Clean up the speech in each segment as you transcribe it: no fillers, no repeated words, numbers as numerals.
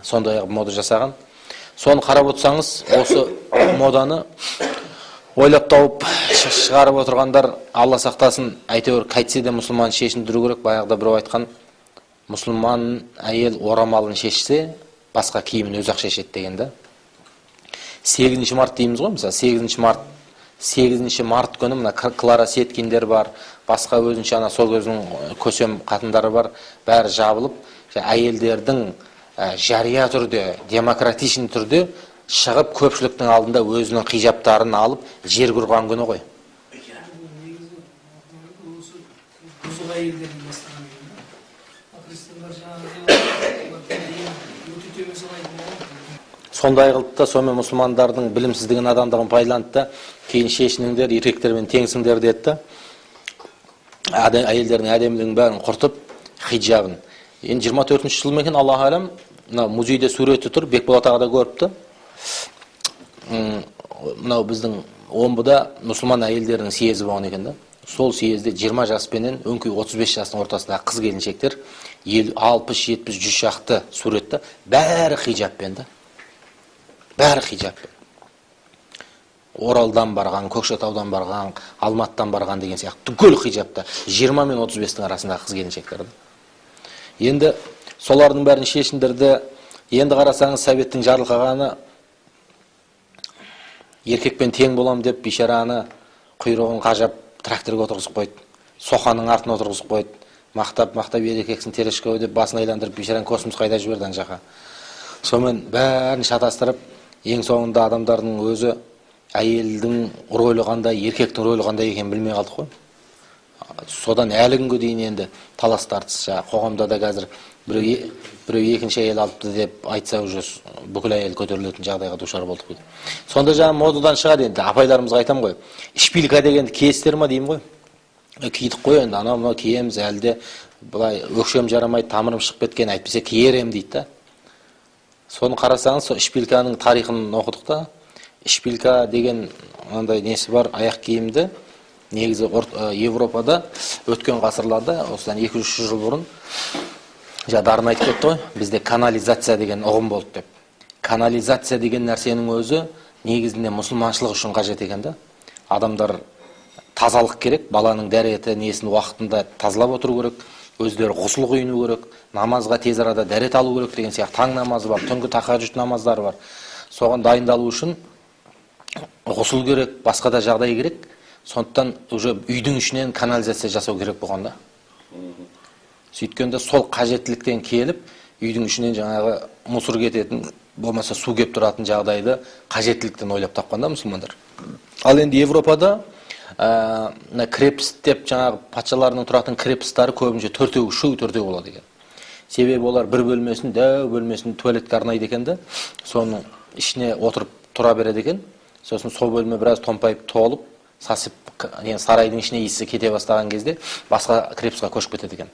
сондай мода жасаған. Соны қарап отырсаңыз, осы моданы ойлап тауып шығарып отырғандар Алла сақтасын, әйтеуір қайтсе де мұсылман шешіндіру керек. Баяғыда біреу айтқан, мұсылман әйел орамалын шешсе, басқа киімін өзі-ақ шешеді деген да. 8 март дейміз ғой, мысалы 8 март күні мына Клара Сеткиндер бар, басқа өзінше ана сол кездің көсем қатындары бар, бәрі жабылып, әйелдердің жария түрде, демократичный түрде шығып көпшіліктің алдында өзінің хижаптарын алып жер құрған күні ғой. Сондай қылып та сонымен мұсылмандардың білімсіздігін, адамдығын пайдаланды да, кейін шешініңдер, еркектермен теңсіңдер деді. Әйелдердің әдемілігін бәрін құртып, хиджабын. Енді 24-ші жыл екен, Аллах әлем, музейде суреті тұр, Бекболат аға да көріпті. Мынау біздің Омбыда мұсылман әйелдерінің съезі болған екен да. Сол съезде 20 жаспенен өңкей 35 жастың ортасындағы қыз келіншектер 60, 70, 100 шақты суретті, бәрі хиджабпен да. Бәрі хиджабпен. Оралдан барған, Көкшетаудан барған, Алматтан барған деген сияқты түгел хиджабта. 20 мен 35-тің арасындағы қыз келіншектер. Енді солардың бәрін шешіндірді. Енді қарасаңыз, Советтің жарылқағаны еркекпен тең болам деп бишараны құйрығын қажап тракторға отырғызып қойды. Соқаның артына отырғызып қойды. Мақтап еркексін терешке деп басын айландырып бишараны космосқа айдап жіберді ана жаққа. Сонымен бәрін шатастырып, ең соңында адамдардың өзі әйелдің рөлі қандай, еркектің рөлі қандай екенін білмей қалдық қой. Содан әлі күнге дейін енді талас тартыс. Қоғамда да қазір біреу екінші әйел алыпты деп айтса, уже бүкіл әйел көтерілетін жағдайға душар болдық. Сонда жаңа модадан шығады енді. Апайларымызға айтам ғой. Шпилька дегенді киесіздер ма деймін ғой. Кидік қой енді, анау киеміз, әлде былай өкшем жарамайды, тамырым шығып кеткен, әйтпесе киерем дейді да. Соны қарасаңыз, сол шпильканың тарихын оқыдық та. Шпилька деген андай несі бар, аяқ киімді негізі Европада өткен ғасырларда, осыдан 200-300 жыл бұрын дарын айтып кетті ғой, бізде канализация деген ұғым болды деп. Канализация деген нәрсенің өзі негізінде мұсылманшылық үшін қажет екен да. Адамдар тазалық керек, баланың дәреті несін уақытында тазалап отыру керек, өздері ғұсыл құйыну керек, намазға тез арада дәрет алу керек деген сияқты. Таң намазы бар, түнгі тахаджуд намаздары бар. Соған дайындалу үшін ғұсыл керек, басқа да жағдай керек. Сондықтан уже үйдің ішінен канализация жасау керек болғанда. Сөйткенде сол қажеттіліктен келіп, үйдің ішінен жаңағы мусор кететін, болмаса су кеп тұратын жағдайды қажеттіліктен ойлап тапқанда мұсылмандар. Ал енді Европада крепост деп жаңағы патшаларының тұратын крепосттары көбінше төртеу болады екен. Себебі олар бір бөлмесін, дәу бөлмесін туалетке арнайды екен да, соның ішіне отырып тұра береді екен. Сосын сол бөлме біраз томпайып толып, сасып, сарайдың ішіне иісі кете бастаған кезде басқа крепосқа көшіп кетеді екен.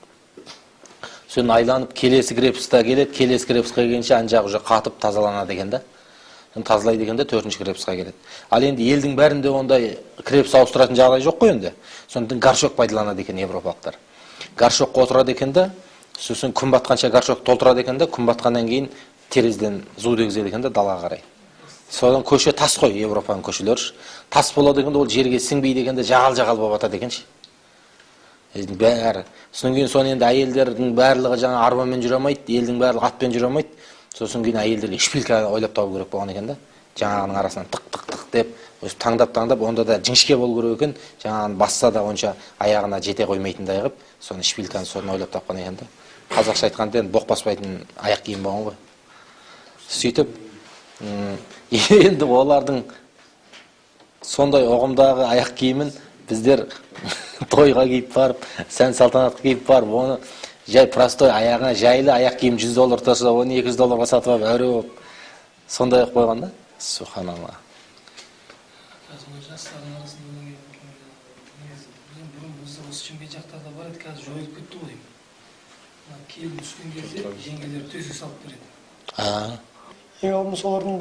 Сосын айланып келесі крепосқа келеді, келесі крепосқа келгенше ана жағы уже қатып тазаланады екен да. Тазалайды екен да, 4-ші крепосқа келеді. Ал енді елдің бәрінде ондай крепос ауыстыратын жағдай жоқ қой енді. Сондықтан горшок пайдаланады екен европалықтар. Горшокқа отырады екен да, сосын күн батқанша горшок толтырады екен да, күн батқаннан кейін терезеден су дегізеді екен да далаға қарай. Содан көше тас қой, Европаның көшелері. Тас болады екен, ол жерге сіңбейді екен, жағал-жағал болып атады екен. Бәрі. Содан кейін соны енді әйелдердің барлығы жаңа арбамен жүре алмайды, елдің барлығы атпен жүре алмайды. Сосын кейін әйелдерге шпилька ойлап табу керек болған екен да. Жаңағының арасынан тық деп, таңдап, онда да жіңішке болу керек екен. Жаңағын басса да онша аяғына жете қоймайтындай қылып, соны шпильканы соны ойлап тапқан екен да. Қазақша айтқанда енді боқ баспайтын аяқ киім болған ғой. Сөйтіп енді олардың сондай ұғымдағы аяқ киімін біздер тойға киіп барып, сән салтанатқа киіп барып, оны жай простой аяғына жайлы аяқ киім $100 тұрса, оны $200 сатып алып, әуре болып, сондай ақ қойған да. Субханалла. Жастардың арасында бұрын бізде осы Шымкент жақтарда бар еді, қазір жойылып кетті ғой деймін. Келін түскен кезде жеңгелер төсек салып береді. Ең алдымен солардың